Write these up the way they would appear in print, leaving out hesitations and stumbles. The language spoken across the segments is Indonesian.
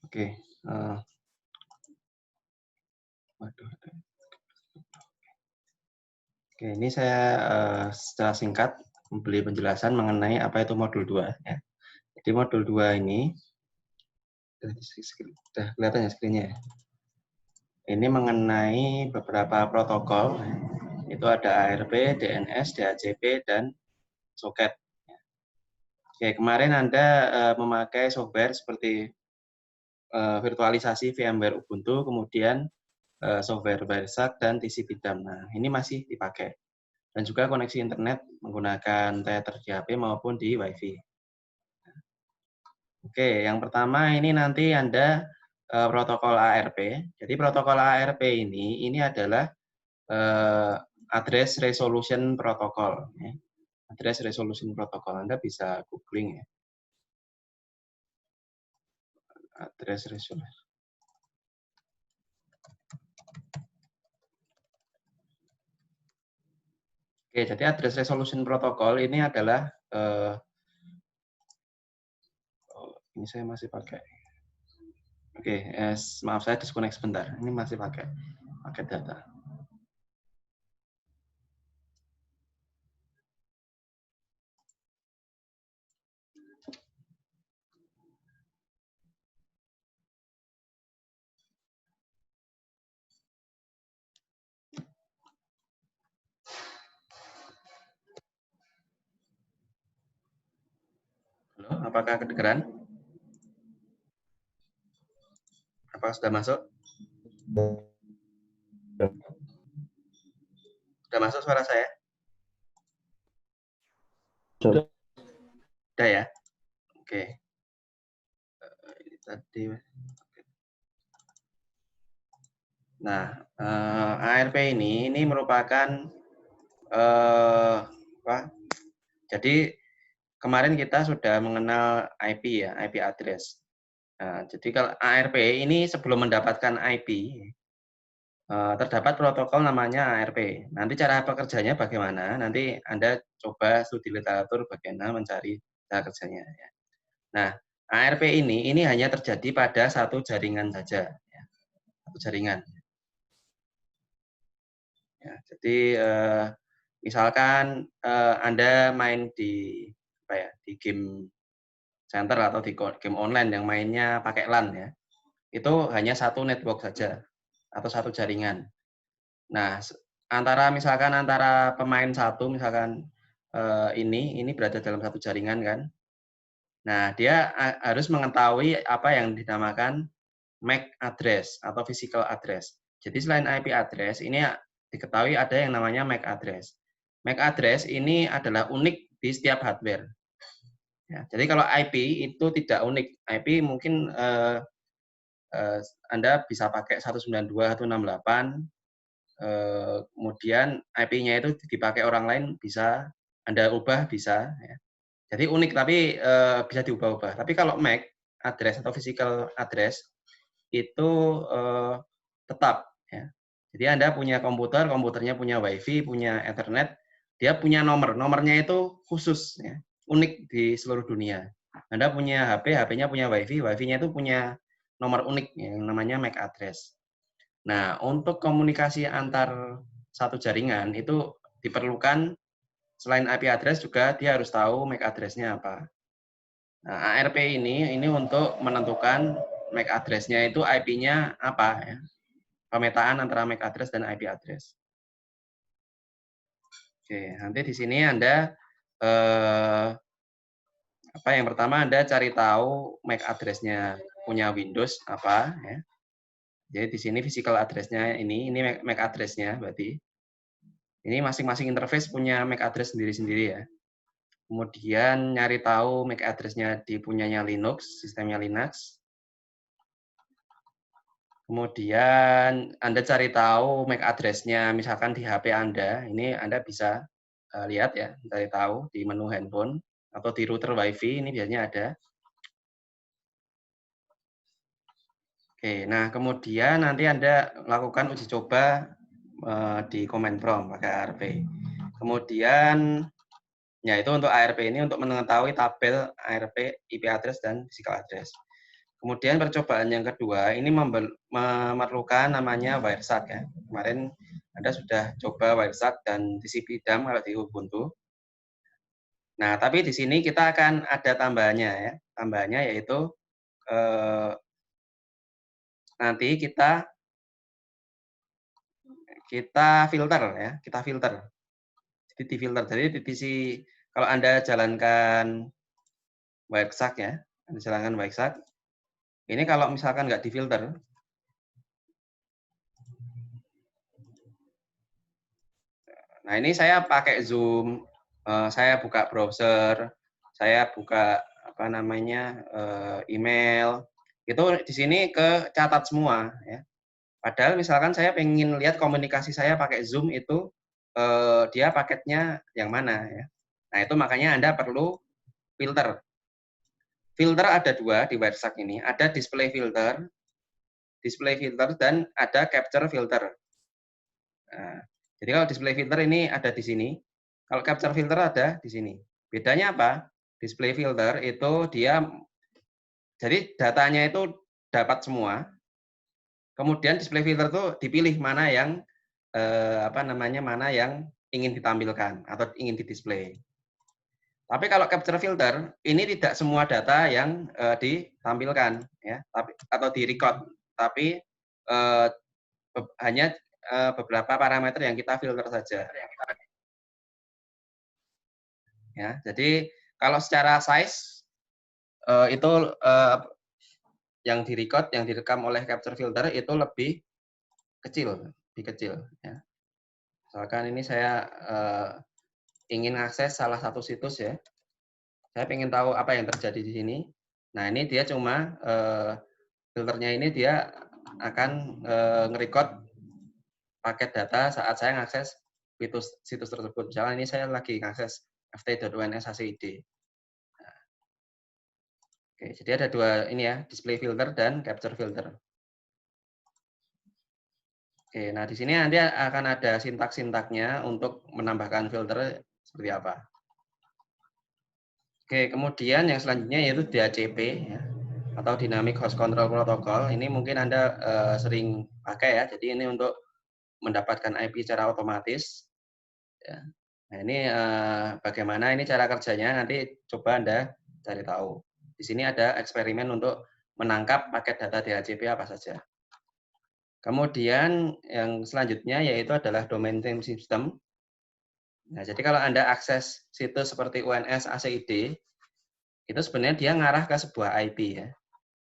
Oke, waduh. Oke, ini saya secara singkat memberi penjelasan mengenai apa itu modul 2 ya. Jadi modul 2 ini sudah kelihatan ya screen-nya ya. Ini mengenai beberapa protokol. Itu ada ARP, DNS, DHCP, dan soket. Oke, kemarin Anda memakai software seperti virtualisasi VMware Ubuntu, kemudian software Wireshark dan TCP/DAM. Nah, ini masih dipakai. Dan juga koneksi internet menggunakan Tether di HP maupun di WiFi. Oke, yang pertama ini nanti Anda protokol ARP. Jadi protokol ARP ini adalah address resolution protocol. Ya. Address resolution protocol. Anda bisa googling ya. Address resolution. Oke, jadi address resolution protocol ini adalah ini saya masih pakai. Oke, maaf saya disconnect sebentar. Ini masih pakai data. Halo, apakah kedengeran? Apakah sudah masuk? Sudah masuk suara saya? Sudah ya? Oke. Ini tadi. Nah, ARP ini merupakan apa? Jadi kemarin kita sudah mengenal IP ya, IP address. Nah, jadi kalau ARP ini sebelum mendapatkan IP, terdapat protokol namanya ARP. Nanti cara pekerjanya bagaimana? Nanti Anda coba studi literatur bagaimana mencari cara kerjanya. Ya. Nah, ARP ini hanya terjadi pada satu jaringan saja, ya. Satu jaringan. Ya, jadi misalkan Anda main di apa ya, di game center atau di game online yang mainnya pakai LAN ya, itu hanya satu network saja atau satu jaringan. Nah, misalkan antara pemain satu misalkan ini berada dalam satu jaringan kan. Nah, dia harus mengetahui apa yang dinamakan MAC address atau physical address. Jadi selain IP address, ini diketahui ada yang namanya MAC address. MAC address ini adalah unik di setiap hardware. Ya, jadi kalau IP itu tidak unik. IP mungkin Anda bisa pakai 192.168, kemudian IP-nya itu dipakai orang lain bisa, Anda ubah bisa. Ya. Jadi unik tapi bisa diubah-ubah. Tapi kalau MAC address atau physical address itu tetap. Ya. Jadi Anda punya komputer, komputernya punya WiFi, punya Ethernet, dia punya nomornya itu khusus, ya, unik di seluruh dunia. Anda punya HP, HP-nya punya WiFi, WiFi-nya itu punya nomor unik yang namanya MAC address. Nah, untuk komunikasi antar satu jaringan itu diperlukan selain IP address juga dia harus tahu MAC address-nya apa. Nah, ARP ini untuk menentukan MAC address-nya itu IP-nya apa ya. Pemetaan antara MAC address dan IP address. Oke, nanti di sini Anda yang pertama Anda cari tahu MAC address-nya punya Windows apa ya. Jadi di sini physical address-nya ini MAC address-nya berarti. Ini masing-masing interface punya MAC address sendiri-sendiri ya. Kemudian nyari tahu MAC address-nya di punyanya Linux, sistemnya Linux. Kemudian Anda cari tahu MAC address-nya misalkan di HP Anda. Ini Anda bisa lihat ya, cari tahu di menu handphone atau di router WiFi ini biasanya ada. Oke, nah kemudian nanti Anda lakukan uji coba di command prompt pakai ARP. Kemudian ya itu untuk ARP ini untuk mengetahui tabel ARP, IP address dan physical address. Kemudian percobaan yang kedua, ini memerlukan namanya Wireshark ya. Kemarin Anda sudah coba Wireshark dan TCP dump kalau di Ubuntu. Nah, tapi di sini kita akan ada tambahannya ya. Tambahannya yaitu nanti kita filter ya, kita filter. Jadi difilter. Jadi di sini kalau Anda jalankan Wireshark ya, Anda jalankan Wireshark. Ini kalau misalkan nggak difilter, nah ini saya pakai Zoom, saya buka browser, saya buka apa namanya email, itu di sini ke catat semua ya. Padahal misalkan saya pengen lihat komunikasi saya pakai Zoom itu dia paketnya yang mana ya. Nah itu makanya Anda perlu filter. Filter ada dua di Wireshark ini, ada display filter dan ada capture filter. Nah, jadi kalau display filter ini ada di sini, kalau capture filter ada di sini. Bedanya apa? Display filter itu dia, jadi datanya itu dapat semua, kemudian display filter itu dipilih mana yang mana yang ingin ditampilkan atau ingin didisplay. Tapi kalau capture filter ini tidak semua data yang ditampilkan ya, atau direcord, tapi hanya beberapa parameter yang kita filter saja. Ya, jadi kalau secara size itu yang direcord, yang direkam oleh capture filter itu lebih kecil, Ya. Misalkan ini saya ingin akses salah satu situs ya, saya ingin tahu apa yang terjadi di sini. Nah ini dia cuma filternya ini dia akan nge-record paket data saat saya mengakses situs tersebut. Misalnya ini saya lagi mengakses ft.ons.acid. Oke, jadi ada dua ini ya, display filter dan capture filter. Oke, nah di sini nanti akan ada sintak-sintaknya untuk menambahkan filter seperti apa. Oke, kemudian yang selanjutnya yaitu DHCP ya, atau Dynamic Host Control Protocol. Ini mungkin Anda sering pakai ya. Jadi ini untuk mendapatkan IP secara otomatis. Ya. Nah ini bagaimana ini cara kerjanya nanti coba Anda cari tahu. Di sini ada eksperimen untuk menangkap paket data DHCP apa saja. Kemudian yang selanjutnya yaitu adalah domain name system. Nah, jadi kalau Anda akses situs seperti UNS ACID, itu sebenarnya dia ngarah ke sebuah IP ya.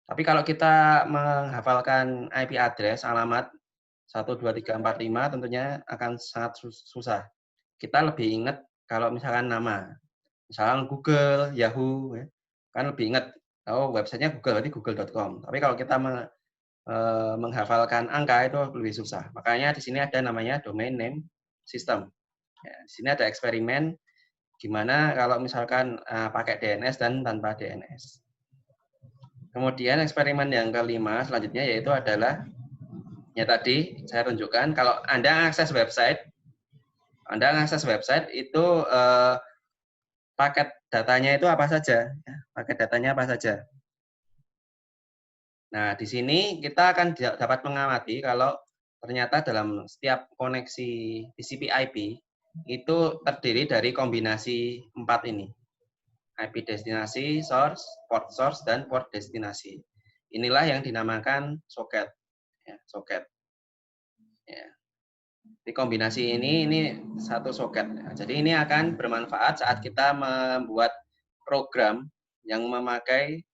Tapi kalau kita menghafalkan IP address, alamat 12345 tentunya akan sangat susah. Kita lebih ingat kalau misalkan nama. Misalkan Google, Yahoo, ya, kan lebih ingat, oh websitenya Google, berarti google.com. Tapi kalau kita menghafalkan angka itu lebih susah. Makanya di sini ada namanya domain name system. Ya, di sini ada eksperimen gimana kalau misalkan pakai DNS dan tanpa DNS. Kemudian eksperimen yang kelima selanjutnya yaitu adalah ya tadi saya tunjukkan kalau Anda akses website itu paket datanya itu apa saja, ya, paket datanya apa saja. Nah, di sini kita akan dapat mengamati kalau ternyata dalam setiap koneksi TCP/IP itu terdiri dari kombinasi 4 ini. IP destinasi, source, dan port destinasi. Inilah yang dinamakan soket. Ya, soket. Ya. Di kombinasi ini satu soket. Nah, jadi ini akan bermanfaat saat kita membuat program yang memakai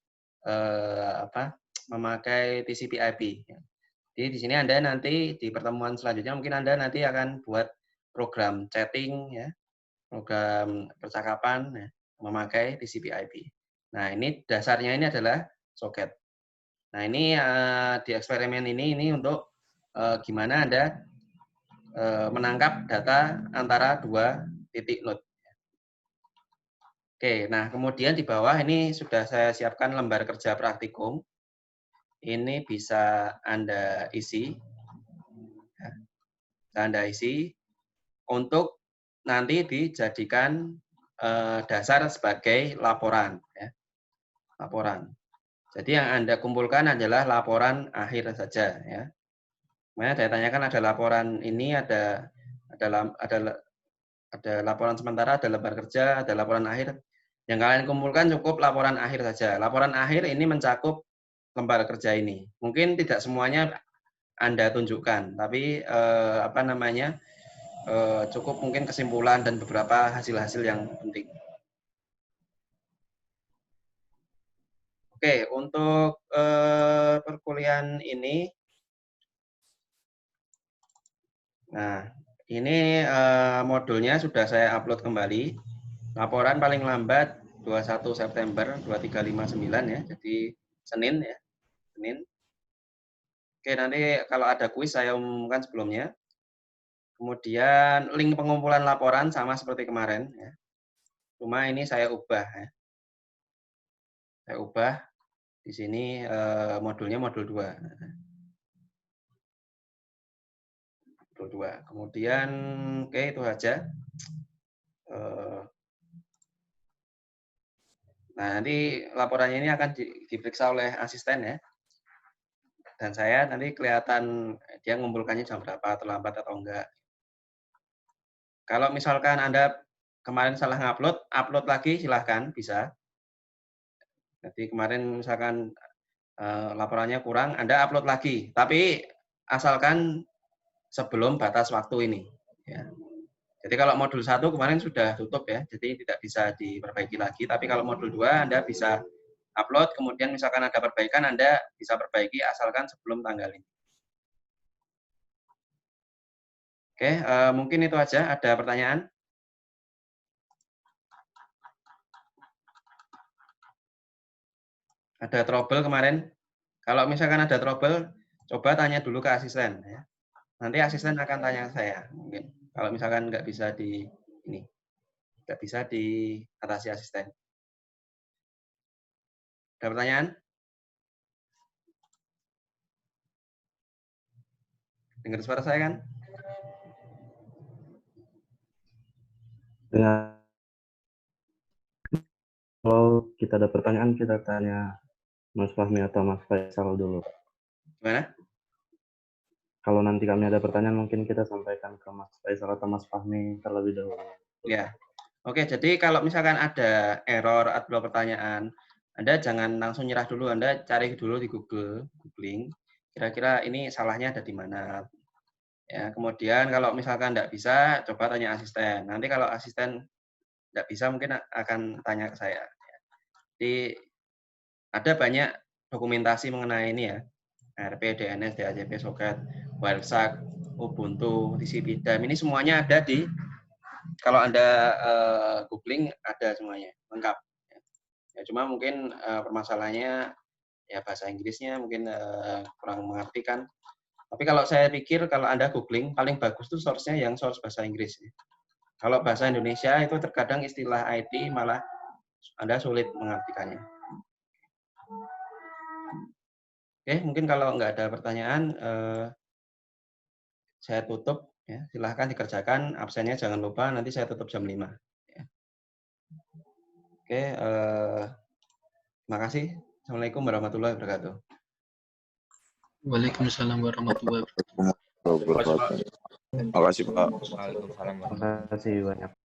memakai TCP/IP. Jadi di sini Anda nanti di pertemuan selanjutnya mungkin Anda nanti akan buat program chatting ya, program percakapan ya, memakai TCP/IP. Nah ini dasarnya ini adalah soket. Nah ini di eksperimen ini untuk gimana Anda menangkap data antara dua titik node. Oke, nah kemudian di bawah ini sudah saya siapkan lembar kerja praktikum. Ini bisa Anda isi, untuk nanti dijadikan dasar sebagai laporan. Ya. Laporan. Jadi yang Anda kumpulkan adalah laporan akhir saja ya. Makanya saya tanyakan ada laporan ini, ada laporan sementara, ada lembar kerja, ada laporan akhir. Yang kalian kumpulkan cukup laporan akhir saja. Laporan akhir ini mencakup lembar kerja ini. Mungkin tidak semuanya Anda tunjukkan, tapi cukup mungkin kesimpulan dan beberapa hasil-hasil yang penting. Oke, untuk perkuliahan ini, nah ini modulnya sudah saya upload kembali. Laporan paling lambat 21 September 2359 ya, jadi Senin ya, Senin. Oke, nanti kalau ada kuis saya umumkan sebelumnya. Kemudian link pengumpulan laporan sama seperti kemarin ya. Cuma ini saya ubah ya. Saya ubah di sini modulnya modul 2. Modul 2. Kemudian oke itu saja. Nah, nanti laporannya ini akan diperiksa oleh asisten ya. Dan saya nanti kelihatan dia mengumpulkannya jam berapa, terlambat atau enggak. Kalau misalkan Anda kemarin salah ngupload, upload lagi silahkan, bisa. Jadi kemarin misalkan laporannya kurang, Anda upload lagi. Tapi asalkan sebelum batas waktu ini. Ya. Jadi kalau modul 1 kemarin sudah tutup ya, jadi tidak bisa diperbaiki lagi. Tapi kalau modul 2 Anda bisa upload, kemudian misalkan ada perbaikan, Anda bisa perbaiki asalkan sebelum tanggal ini. Oke, mungkin itu aja. Ada pertanyaan? Ada trouble kemarin? Kalau misalkan ada trouble, coba tanya dulu ke asisten. Ya. Nanti asisten akan tanya ke saya. Mungkin kalau misalkan nggak bisa nggak bisa diatasi asisten. Ada pertanyaan? Dengar suara saya kan? Dengan kalau kita ada pertanyaan, kita tanya Mas Fahmi atau Mas Faisal dulu. Gimana? Kalau nanti kami ada pertanyaan, mungkin kita sampaikan ke Mas Faisal atau Mas Fahmi terlebih dahulu. Ya. Oke, jadi kalau misalkan ada error atau pertanyaan, Anda jangan langsung nyerah dulu. Anda cari dulu di googling. Kira-kira ini salahnya ada di mana. Ya, kemudian kalau misalkan tidak bisa, coba tanya asisten. Nanti kalau asisten tidak bisa, mungkin akan tanya ke saya. Jadi ada banyak dokumentasi mengenai ini ya, RP, DNS, DHCP, Socket, Wireshark, Ubuntu, TCP, DAM. Ini semuanya ada di, kalau Anda googling, ada semuanya, lengkap. Ya, cuma mungkin permasalahannya ya bahasa Inggrisnya mungkin kurang mengerti kan. Tapi kalau saya pikir kalau Anda googling, paling bagus tuh source-nya yang source bahasa Inggris. Kalau bahasa Indonesia itu terkadang istilah IT malah Anda sulit mengartikannya. Oke, mungkin kalau nggak ada pertanyaan, saya tutup. Ya. Silahkan dikerjakan, absennya jangan lupa, nanti saya tutup jam 5. Ya. Oke, terima kasih. Assalamualaikum warahmatullahi wabarakatuh. Waalaikumsalam warahmatullahi wabarakatuh. Terima kasih Pak. Terima kasih banyak.